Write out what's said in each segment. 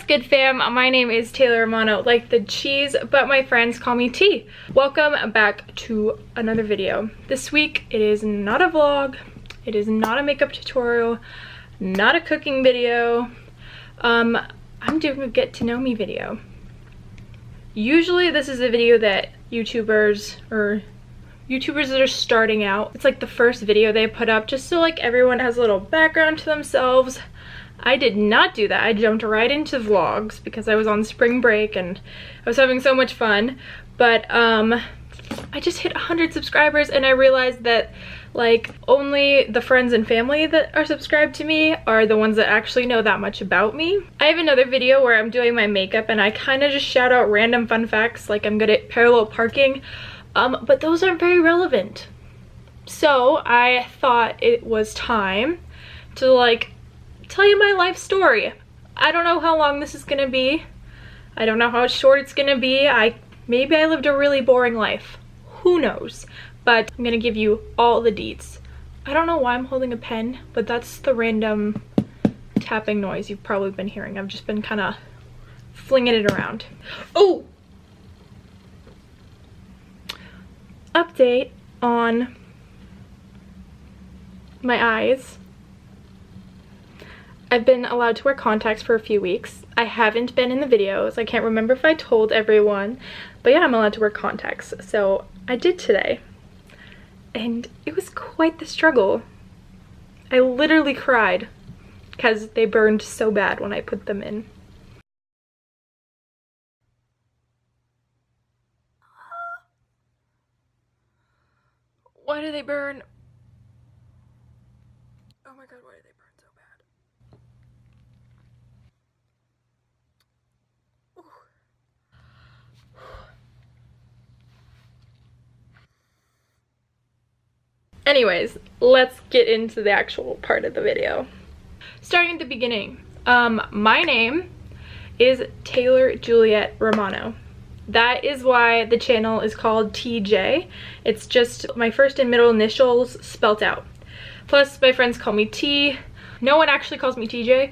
good, fam? My name is Taylor Romano, like the cheese, but my friends call me T. Welcome back to another video. This week it is not a vlog, it is not a makeup tutorial, not a cooking video. I'm doing a get to know me video. Usually this is a video that YouTubers that are starting out, it's like the first video they put up just so like everyone has a little background to themselves. I did not do that. I jumped right into vlogs because I was on spring break and I was having so much fun. But I just hit 100 subscribers and I realized that like only the friends and family that are subscribed to me are the ones that actually know that much about me. I have another video where I'm doing my makeup and I kind of just shout out random fun facts, like I'm good at parallel parking, but those aren't very relevant. So I thought it was time to like tell you my life story. I don't know how long this is gonna be. I don't know how short it's gonna be. Maybe I lived a really boring life. Who knows? But I'm gonna give you all the deets. I don't know why I'm holding a pen, but that's the random tapping noise you've probably been hearing. I've just been kind of flinging it around. Oh! Update on my eyes. I've been allowed to wear contacts for a few weeks. I haven't been in the videos. I can't remember if I told everyone, but yeah, I'm allowed to wear contacts. So I did today, and it was quite the struggle. I literally cried because they burned so bad when I put them in. Why do they burn? Oh my god, why do they burn so bad? Anyways, let's get into the actual part of the video. Starting at the beginning, my name is Taylor Juliet Romano. That is why the channel is called TJ. It's just my first and middle initials spelt out. Plus, my friends call me T. No one actually calls me TJ.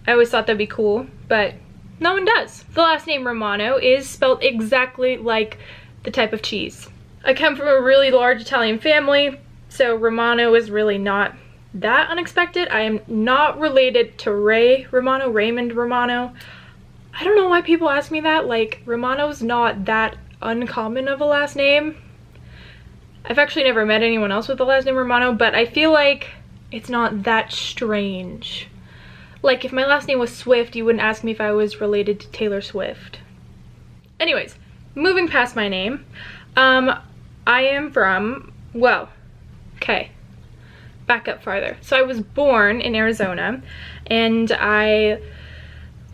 I always thought that'd be cool, but no one does. The last name Romano is spelled exactly like the type of cheese. I come from a really large Italian family, so Romano is really not that unexpected. I am not related to Raymond Romano. I don't know why people ask me that. Like, Romano's not that uncommon of a last name. I've actually never met anyone else with the last name Romano, but I feel like it's not that strange. Like, if my last name was Swift, you wouldn't ask me if I was related to Taylor Swift. Anyways, moving past my name, I am from, well, okay, back up farther. So I was born in Arizona, and I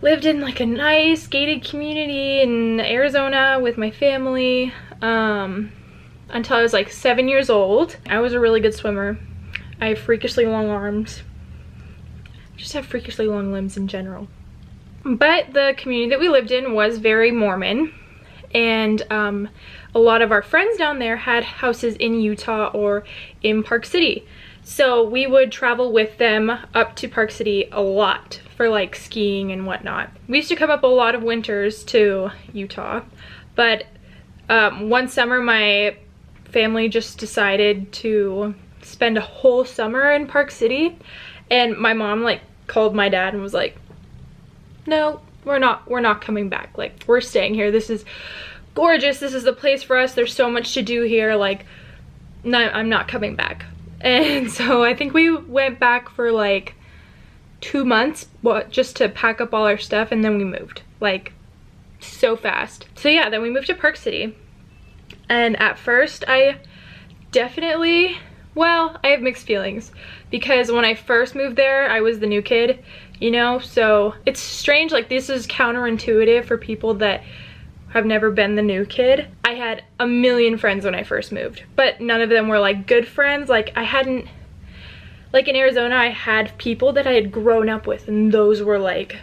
lived in like a nice gated community in Arizona with my family until I was like 7 years old. I was a really good swimmer. I have freakishly long arms. I just have freakishly long limbs in general. But the community that we lived in was very Mormon, and a lot of our friends down there had houses in Utah or in Park City. So we would travel with them up to Park City a lot for like skiing and whatnot. We used to come up a lot of winters to Utah, but one summer my family just decided to spend a whole summer in Park City, and my mom like called my dad and was like, no, we're not coming back. Like, we're staying here. This is gorgeous. This is the place for us. There's so much to do here. Like, no, I'm not coming back. And so I think we went back for like 2 months, just to pack up all our stuff, and then we moved like so fast. So yeah, then we moved to Park City, and at first I definitely, well, I have mixed feelings, because when I first moved there I was the new kid, you know, so it's strange. Like, this is counterintuitive for people that have never been the new kid. I had a million friends when I first moved, but none of them were like good friends. Like, I hadn't, like in Arizona I had people that I had grown up with, and those were like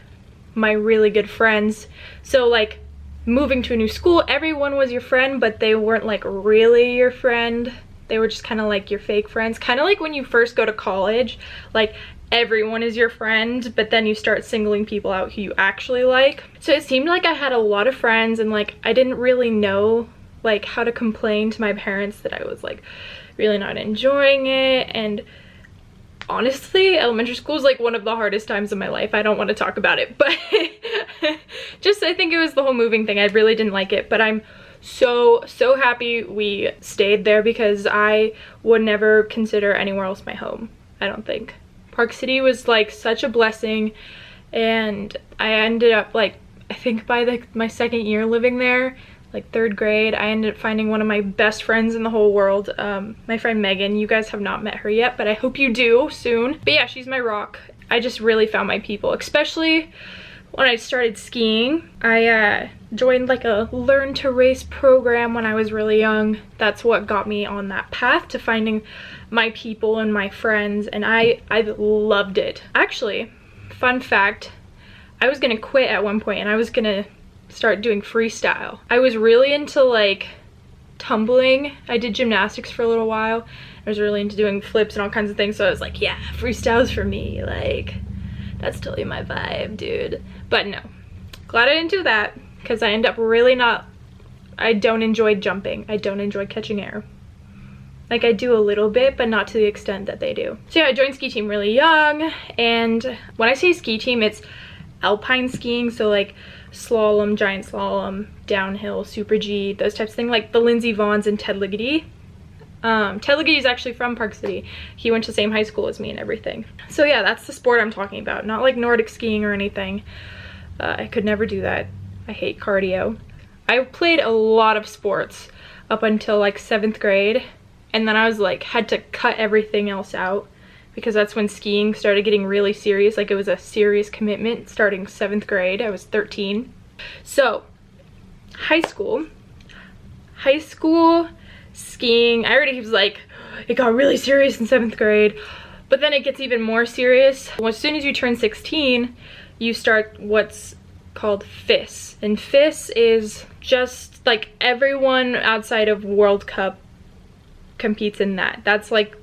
my really good friends. So like, moving to a new school, everyone was your friend, but they weren't like really your friend. They were just kind of like your fake friends. Kind of like when you first go to college, like everyone is your friend, but then you start singling people out who you actually like. So it seemed like I had a lot of friends, and like I didn't really know like how to complain to my parents that I was like really not enjoying it. And honestly, elementary school is like one of the hardest times of my life. I don't want to talk about it, but just I think it was the whole moving thing. I really didn't like it, but I'm so happy we stayed there, because I would never consider anywhere else my home, I don't think. Park City was like such a blessing, and I ended up like, I think by my second year living there, like 3rd grade, I ended up finding one of my best friends in the whole world, my friend Megan. You guys have not met her yet, but I hope you do soon. But yeah, she's my rock. I just really found my people, especially when I started skiing. I joined like a learn to race program when I was really young. That's what got me on that path to finding my people and my friends, and I loved it. Actually, fun fact, I was gonna quit at one point and I was gonna start doing freestyle. I was really into like tumbling. I did gymnastics for a little while. I was really into doing flips and all kinds of things, so I was like, yeah, freestyle's for me, like that's totally my vibe, dude. But no, glad I didn't do that, because I end up really not, I don't enjoy jumping. I don't enjoy catching air. Like I do a little bit, but not to the extent that they do. So yeah, I joined ski team really young, and when I say ski team, it's alpine skiing, so like slalom, giant slalom, downhill, super G, those types of things, like the Lindsey Vonns and Ted Ligety. Ted Ligety is actually from Park City. He went to the same high school as me and everything. So yeah, that's the sport I'm talking about, not like Nordic skiing or anything. I could never do that. I hate cardio. I played a lot of sports up until like 7th grade, and then I was like, had to cut everything else out, because that's when skiing started getting really serious. Like it was a serious commitment starting 7th grade. I was 13. So high school skiing, I already was like, it got really serious in 7th grade, but then it gets even more serious. Well, as soon as you turn 16, you start what's called FIS, and FIS is just like everyone outside of World Cup competes in that. That's like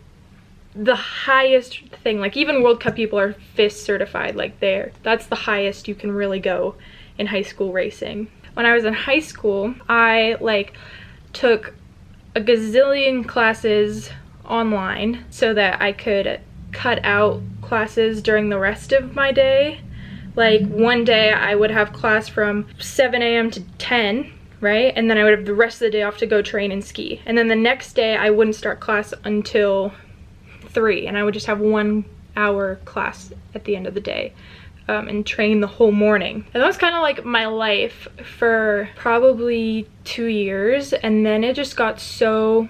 the highest thing. Like even World Cup people are FIS certified, like that's the highest you can really go in high school racing. When I was in high school, I like took a gazillion classes online so that I could cut out classes during the rest of my day. Like one day I would have class from 7 a.m. to 10, right? And then I would have the rest of the day off to go train and ski. And then the next day I wouldn't start class until 3, and I would just have 1 hour class at the end of the day, and train the whole morning. And that was kind of like my life for probably 2 years, and then it just got so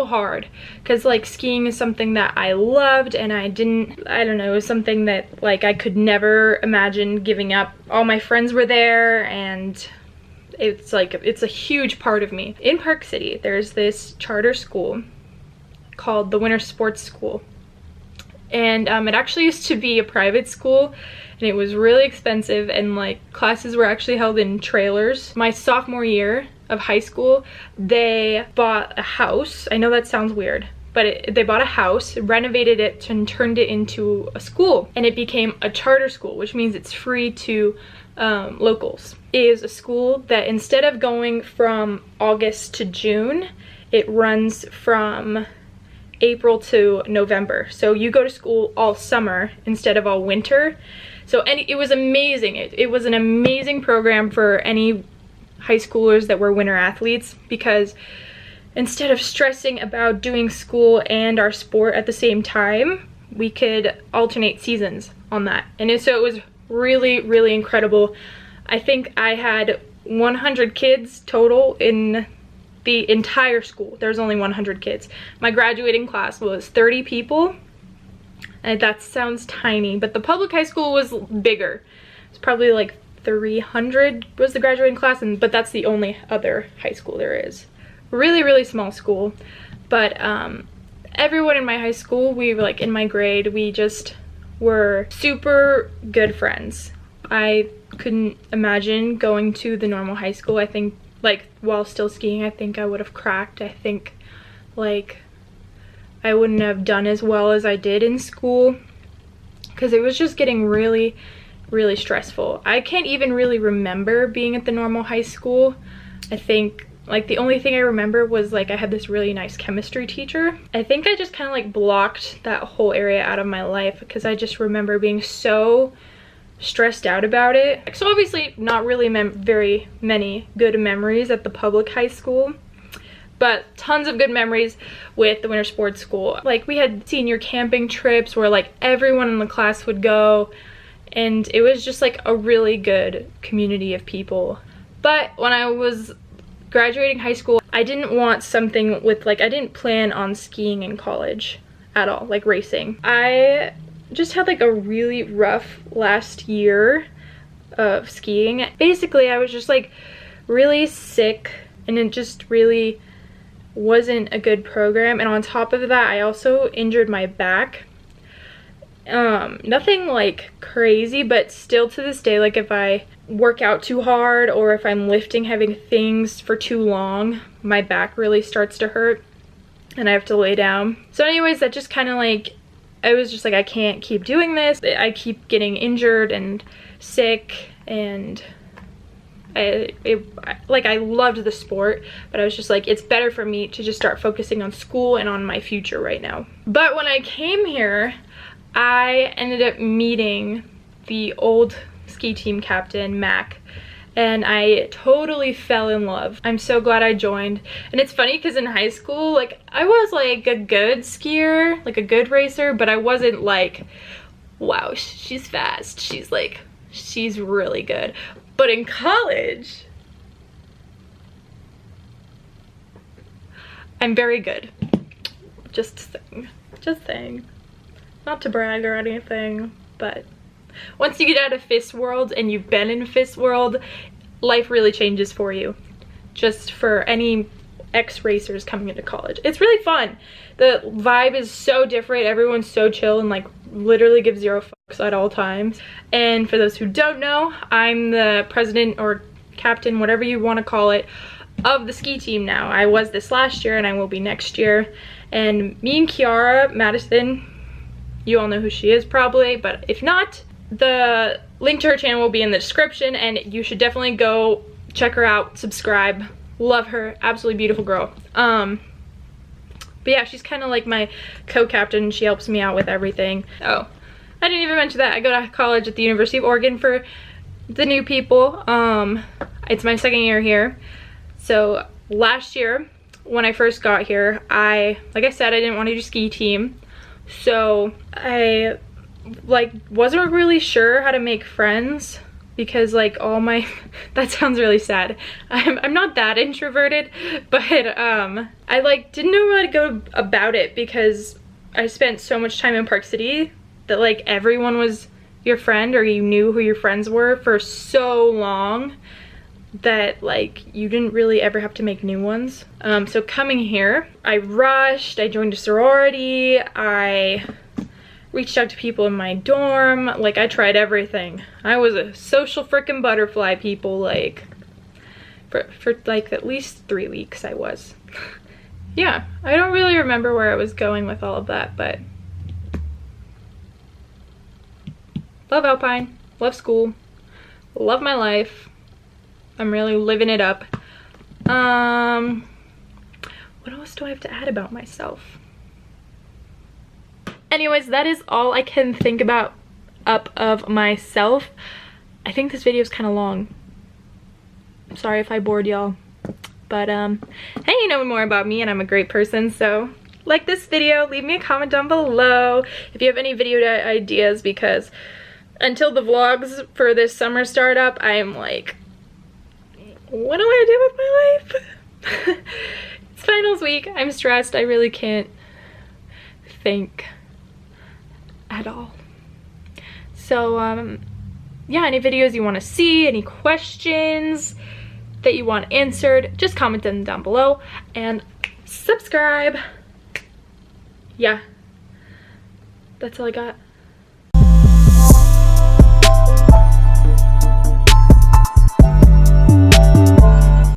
hard, because like skiing is something that I loved, and I don't know, it was something that like I could never imagine giving up. All my friends were there, and it's like, it's a huge part of me. In Park City, there's this charter school called the Winter Sports School, and it actually used to be a private school, and it was really expensive, and like classes were actually held in trailers. My sophomore year of high school, they bought a house. I know that sounds weird, but they bought a house, renovated it, and turned it into a school, and it became a charter school, which means it's free to locals. It is a school that instead of going from August to June, it runs from April to November. So you go to school all summer instead of all winter. So it was amazing. It was an amazing program for any high schoolers that were winter athletes, because instead of stressing about doing school and our sport at the same time, we could alternate seasons on that. And so it was really incredible. I think I had 100 kids total in the entire school. There's only 100 kids. My graduating class was 30 people, and that sounds tiny, but the public high school was bigger. It's probably like 300 was the graduating class, but that's the only other high school there is. Really small school, but everyone in my high school, we were like in my grade, we just were super good friends. I couldn't imagine going to the normal high school. I think like while still skiing, I think I would have cracked. I think like I wouldn't have done as well as I did in school. because it was just getting really, really stressful. I can't even really remember being at the normal high school. I think like the only thing I remember was like I had this really nice chemistry teacher. I think I just kind of like blocked that whole area out of my life because I just remember being so stressed out about it. So obviously not really very many good memories at the public high school, but tons of good memories with the winter sports school. Like we had senior camping trips where like everyone in the class would go, and it was just like a really good community of people. But when I was graduating high school, I didn't want something with like, I didn't plan on skiing in college at all, like racing. I just had like a really rough last year of skiing. Basically, I was just like really sick, and it just really wasn't a good program. And on top of that, I also injured my back. Nothing like crazy, but still to this day, like if I work out too hard or if I'm lifting heavy things for too long, my back really starts to hurt and I have to lay down. So anyways, that just kind of like, I was just like, I can't keep doing this. I keep getting injured and sick, and I loved the sport, but I was just like, it's better for me to just start focusing on school and on my future right now. But when I came here, I ended up meeting the old ski team captain, Mac, and I totally fell in love. I'm so glad I joined. And it's funny because in high school, like I was like a good skier, like a good racer, but I wasn't like, wow, she's fast. She's really good. But in college, I'm very good. Just saying. Not to brag or anything, but once you get out of FIS world and you've been in FIS world, life really changes for you. Just for any ex-racers coming into college. It's really fun. The vibe is so different. Everyone's so chill and like literally gives zero fucks at all times. And for those who don't know, I'm the president or captain, whatever you want to call it, of the ski team now. I was this last year and I will be next year. And me and Kiara Madison, you all know who she is probably, but if not, the link to her channel will be in the description, and you should definitely go check her out, subscribe. Love her, absolutely beautiful girl. But yeah, she's kind of like my co-captain. She helps me out with everything. Oh, I didn't even mention that. I go to college at the University of Oregon for the new people. It's my second year here. So last year, when I first got here, like I said, I didn't want to do ski team. So I like wasn't really sure how to make friends because like all my that sounds really sad. I'm not that introverted, but I like didn't know how to go about it because I spent so much time in Park City that like everyone was your friend or you knew who your friends were for so long that like you didn't really ever have to make new ones. So coming here, I rushed, I joined a sorority, I reached out to people in my dorm, like I tried everything. I was a social frickin' butterfly, people, like for like at least 3 weeks I was. Yeah, I don't really remember where I was going with all of that, but love Alpine, love school, love my life. I'm really living it up. What else do I have to add about myself? Anyways, that is all I can think about of myself. I think this video is kind of long. I'm sorry if I bored y'all. But hey, you know more about me and I'm a great person, so like this video, leave me a comment down below if you have any video ideas, because until the vlogs for this summer start up, I am like, what do I do with my life? It's finals week. I'm stressed. I really can't think at all. So yeah, any videos you want to see, any questions that you want answered, just comment them down below and subscribe. Yeah, that's all I got.